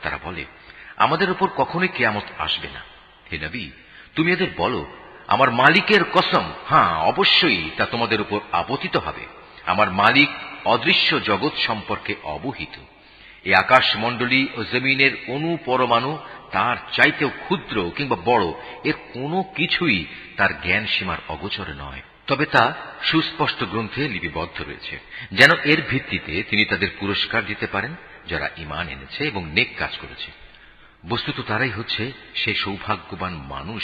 তারা বলে, আমাদের উপর কখনোই কিয়ামত আসবে না। হে নবী, তুমি এদের বলো, আমার মালিকের কসম, হ্যাঁ অবশ্যই তা তোমাদের উপর আপতিত হবে। আমার মালিক অদৃশ্য জগৎ সম্পর্কে অবহিত। এই আকাশমণ্ডলী ও জমিনের অণু পরমাণু তার চাইতেও ক্ষুদ্র কিংবা বড়, এর কোনো কিছুই তার জ্ঞান সীমার অগোচরে নয়। তবে তা সুস্পষ্ট গ্রন্থে লিপিবদ্ধ রয়েছে, যেন এর ভিত্তিতে তিনি তাদের পুরস্কার দিতে পারেন যারা ঈমান এনেছে এবং নেক কাজ করেছে। বস্তুত তারাই হচ্ছে সেই সৌভাগ্যবান মানুষ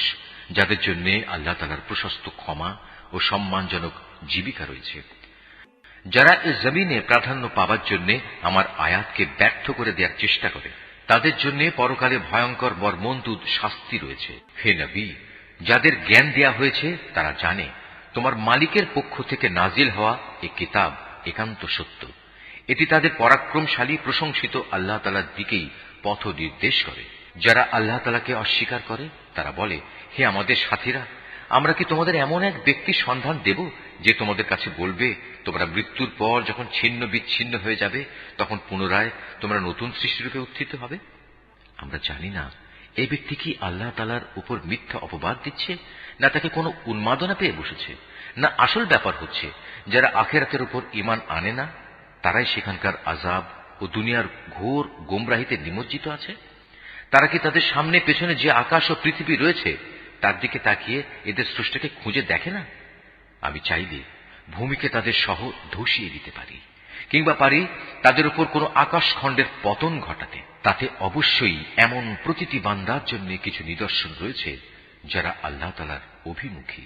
যাদের জন্য আল্লাহ তাআলার প্রশস্ত ক্ষমা ও সম্মানজনক জীবিকা রয়েছে। যারা এই জমিনে প্রাধান্য পাবার জন্য আমার আয়াতকে ব্যর্থ করে দেওয়ার চেষ্টা করে, তাদের জন্য পরকালে ভয়ঙ্কর মর্মন্তুদ শাস্তি রয়েছে। হে নবী, যাদের জ্ঞান দেয়া হয়েছে তারা জানে তোমার মালিকের পক্ষ থেকে নাজিল হওয়া এই কিতাব একান্ত সত্য। এটি তাদের পরাক্রমশালী প্রশংসিত আল্লাহ তাআলার দিকেই পথ নির্দেশ করে। যারা আল্লাহ তাআলাকে অস্বীকার করে তারা বলে, হে আমাদের সাথীরা, আমরা কি তোমাদের এমন এক ব্যক্তির সন্ধান দেব যে তোমাদের কাছে বলবে, তোমরা মৃত্যুর পর যখন ছিন্ন বিচ্ছিন্ন হয়ে যাবে তখন পুনরায় তোমরা নতুন সৃষ্টিরূপে উত্থিত হবে? আমরা জানি না এই ব্যক্তি কি আল্লাহ তাআলার উপর মিথ্যা অপবাদ দিচ্ছে, না তাকে কোনো উন্মাদনা পেয়ে বসেছে, না আসল ব্যাপার হচ্ছে যারা আখিরাতের উপর ঈমান আনে না তারাই সেখানকার আযাব ও দুনিয়ার ঘোর গোমরাহিতে নিমজ্জিত আছে। তারা কি তাদের সামনে পেছনে যে আকাশ ও পৃথিবী রয়েছে তার দিকে তাকিয়ে এদের স্রষ্টাকে খুঁজে দেখে না? আমি চাইলে ভূমিকে তাদের সহ ধসিয়ে দিতে পারি, কিংবা পারি তাদের উপর কোনো আকাশখণ্ডের পতন ঘটাতে। তাতে অবশ্যই এমন প্রতিটি বান্দার জন্য কিছু নিদর্শন রয়েছে যারা আল্লাহ তাআলার অভিমুখী।